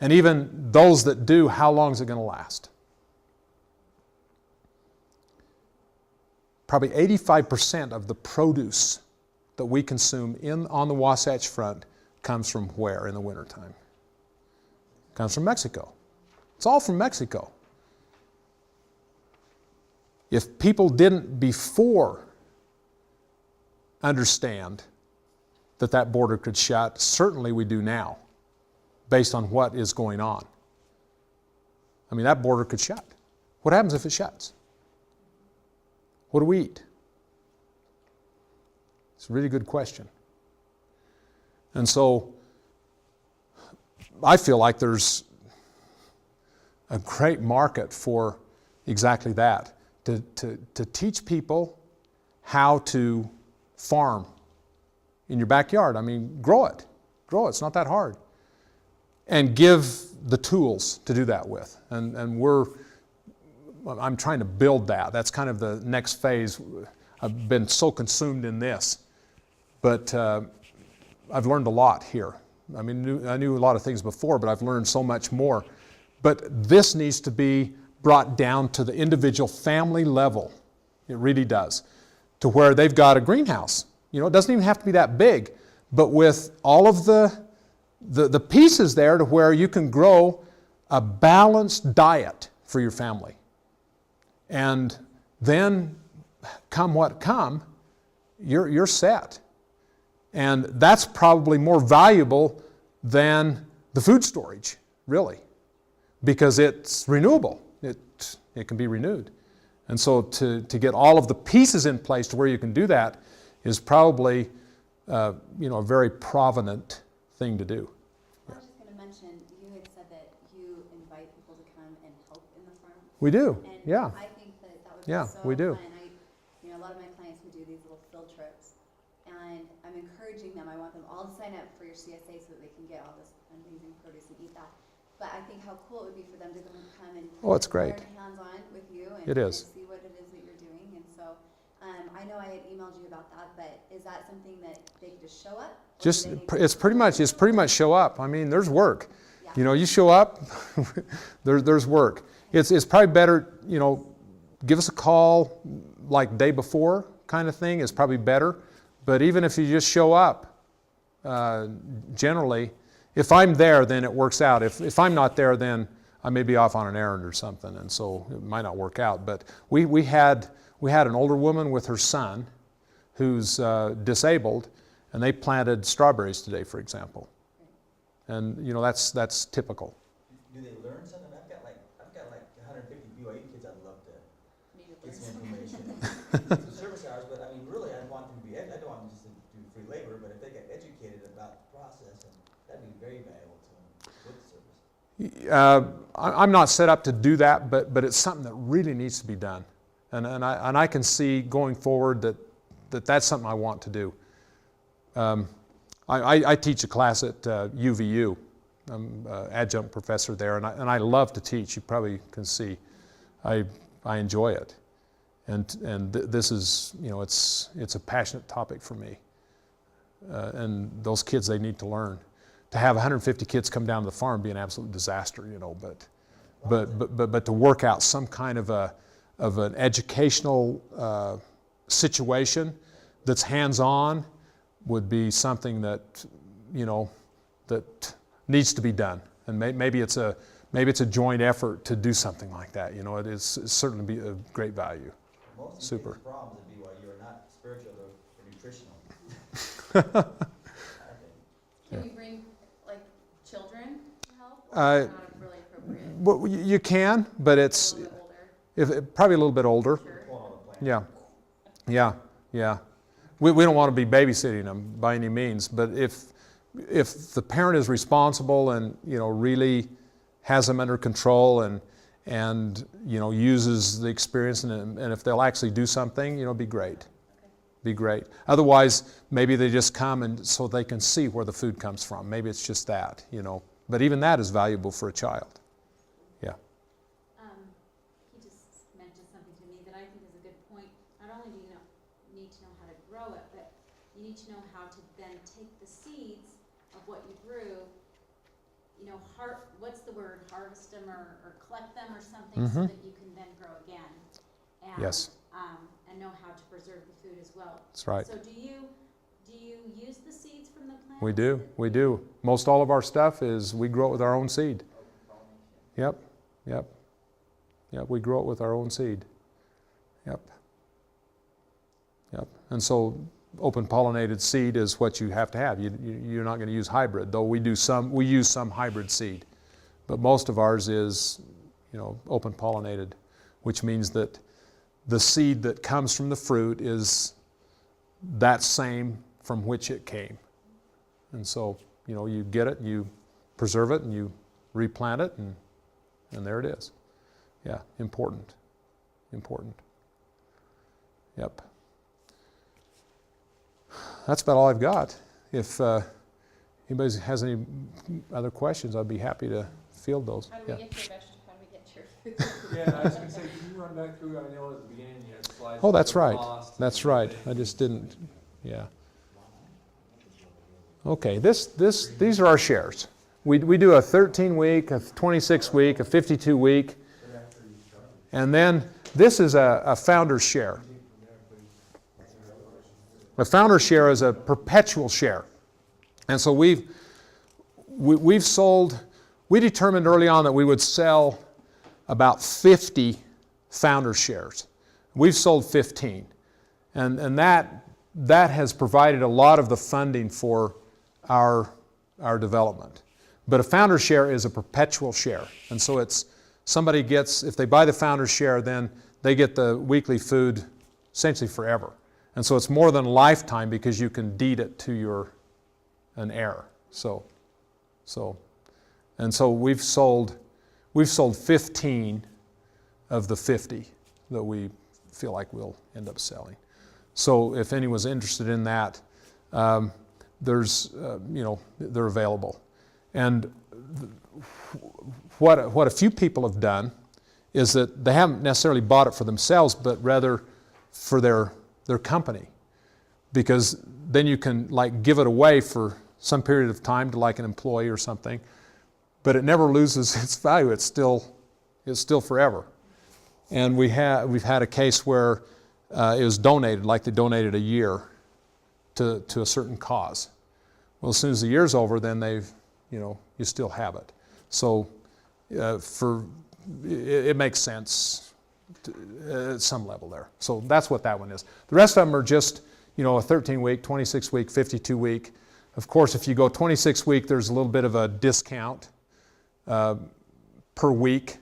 And even those that do, how long is it going to last? Probably 85% of the produce that we consume on the Wasatch Front comes from where in the wintertime? Comes from Mexico. It's all from Mexico. If people didn't before understand that that border could shut, certainly we do now, based on what is going on. I mean, that border could shut. What happens if it shuts? What do we eat? It's a really good question. And so I feel like there's a great market for exactly that, to teach people how to farm in your backyard. I mean, grow it. Grow it. It's not that hard. And give the tools to do that with. And I'm trying to build that. That's kind of the next phase. I've been so consumed in this. But I've learned a lot here. I mean, I knew a lot of things before, but I've learned so much more. But this needs to be brought down to the individual family level. It really does. To where they've got a greenhouse. You know, it doesn't even have to be that big, but with all of the pieces there to where you can grow a balanced diet for your family. And then, come what come, you're set. And that's probably more valuable than the food storage, really, because it's renewable. It can be renewed. And so to get all of the pieces in place to where you can do that is probably a very provident thing to do. I was just going to mention, you had said that you invite people to come and help in the farm. We do, and yeah. I think that would Yeah, be so we do. fun. A lot of my clients would do these little field trips, and I'm encouraging them. I want them all to sign up for your CSA so that they can get all this amazing produce and eat that. But I think how cool it would be for them to come and It's great. learn hands-on with you and, It is. and see what it is that you're doing. And so I know I had emailed you about that, but is that something that they could just show up? It's pretty much show up. I mean, there's work. Yeah. You know, you show up, there's work. It's probably better, give us a call like day before kind of thing is probably better. But even if you just show up, generally, if I'm there, then it works out. If I'm not there, then I may be off on an errand or something, and so it might not work out. But we had an older woman with her son who's disabled, and they planted strawberries today, for example. And that's typical. Do they learn something? I've got like 150 BYU kids. I'd love to get some information. Some service hours, but I mean, really, I want them to be. I don't want them just to do free labor, but if they get educated about the process, that'd be very valuable to them with the service. I'm not set up to do that, but it's something that really needs to be done, and I can see going forward that's something I want to do. I teach a class at UVU. I'm an adjunct professor there, and I love to teach. You probably can see, I enjoy it, and this is it's a passionate topic for me. And those kids, they need to learn. To have 150 kids come down to the farm would be an absolute disaster, but to work out some kind of an educational situation that's hands-on would be something that that needs to be done, and maybe it's a joint effort to do something like that. It is certainly be of great value. Most Super. of the problems at BYU are not spiritual; they're nutritional. Can we bring children to help? Or is that not really appropriate? Well, you can, but it's A little bit older. probably a little bit older. Sure. Yeah. We don't want to be babysitting them by any means, but if the parent is responsible and really has them under control and uses the experience and if they'll actually do something, be great. Okay. Be great. Otherwise, maybe they just come and so they can see where the food comes from. Maybe it's just that, But even that is valuable for a child. Yeah. He just mentioned something to me that I think is a good point. Not only do you need to know how to grow it, but you need to know how to then take the seeds of what you grew, what's the word, harvest them or collect them or something so that you can then grow again. And, Yes. And know how to preserve the food as well. That's right. So do you use the seeds from the plant? We do. We do. Most all of our stuff is we grow it with our own seed. Yep. Yep. Yep. We grow it with our own seed. Yep. Yep. And so open pollinated seed is what you have to have. You're not going to use hybrid, though we use some hybrid seed. But most of ours is, open pollinated, which means that the seed that comes from the fruit is that same from which it came. And so, you get it, you preserve it, and you replant it, and there it is. Yeah, important. Important. Yep. That's about all I've got. If anybody has any other questions, I'd be happy to field those. How do we get your vegetables? How do we get your food? Yeah, I was going to say, can you run back through, I know at the beginning you had slides. Oh, that's that were right. lost That's and right. everything. I just didn't, yeah. Okay, these are our shares. We do a 13-week, a 26-week, a 52-week, and then this is a founder's share. A founder's share is a perpetual share. And so we've sold, we determined early on that we would sell about 50 founder's shares. We've sold 15. And that has provided a lot of the funding for our development. But a founder's share is a perpetual share. And so it's, somebody gets, if they buy the founder's share, then they get the weekly food essentially forever. And so it's more than a lifetime because you can deed it to an heir. So we've sold 15 of the 50 that we feel like we'll end up selling. So if anyone's interested in that, they're available. And what a few people have done is that they haven't necessarily bought it for themselves, but rather for their company, because then you can give it away for some period of time to an employee or something, but it never loses its value. It's still forever. And we've had a case where it was donated, they donated a year to a certain cause. Well, as soon as the year's over, then you still have it. So it makes sense at some level there. So that's what that one is. The rest of them are just, a 13-week, 26-week, 52-week. Of course, if you go 26-week, there's a little bit of a discount per week,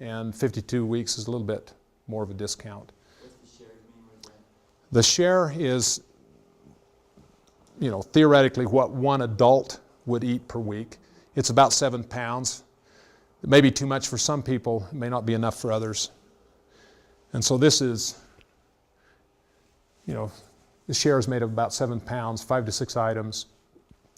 and 52 weeks is a little bit more of a discount. What's the share mean with that? The share is, theoretically what one adult would eat per week. It's about 7 pounds. It may be too much for some people. It may not be enough for others. And so this is, the share is made of about 7 pounds, 5 to 6 items.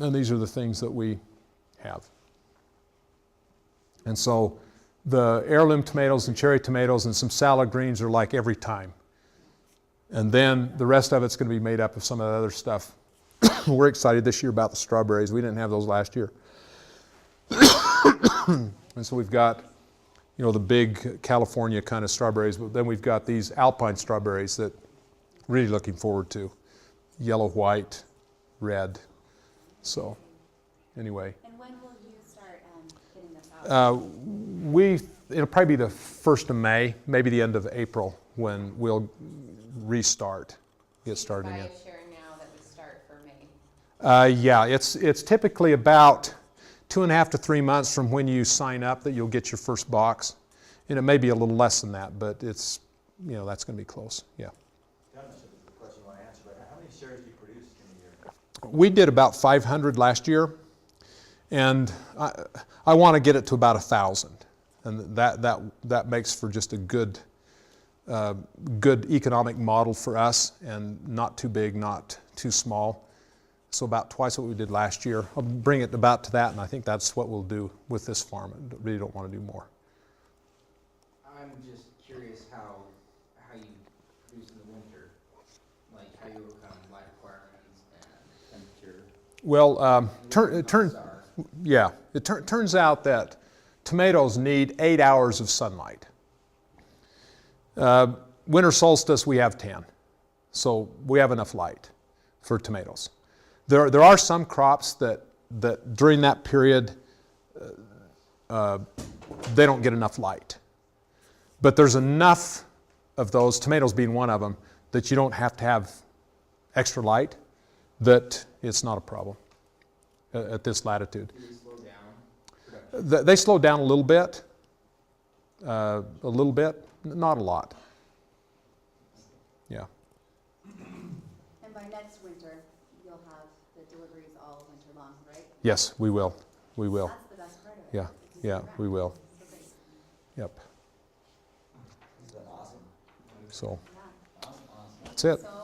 And these are the things that we have. And so the heirloom tomatoes and cherry tomatoes and some salad greens are every time. And then the rest of it's going to be made up of some of the other stuff. We're excited this year about the strawberries. We didn't have those last year. And so we've got, the big California kind of strawberries, but then we've got these alpine strawberries that really looking forward to. Yellow, white, red. So anyway. And when will you start getting this out? It'll probably be the 1st of May, maybe the end of April, when we'll restart, get started again. Buy a share now that would start for May. Yeah, it's typically about 2.5 to 3 months from when you sign up that you'll get your first box. And it may be a little less than that, but it's, that's going to be close, yeah. I'm not sure if this is a question you want to answer, but how many shares do you produce in a year? We did about 500 last year, and I want to get it to about 1,000. And that makes for just a good economic model for us, and not too big, not too small. So about twice what we did last year. I'll bring it about to that, and I think that's what we'll do with this farm. I really don't want to do more. I'm just curious how you produce in the winter, how you overcome light requirements and temperature. Well, it turns out that tomatoes need 8 hours of sunlight. Winter solstice, we have 10. So we have enough light for tomatoes. There are some crops that during that period, they don't get enough light. But there's enough of those, tomatoes being one of them, that you don't have to have extra light, that it's not a problem at this latitude. Do they slow down production? They slow down a little bit, not a lot. Yeah. And by next winter, you'll have the deliveries all winter long, right? Yes, we will. We will. That's the best part of it. Yeah, yeah, we will. So great. Yep. This has been awesome. So Yeah. Awesome. that's it. So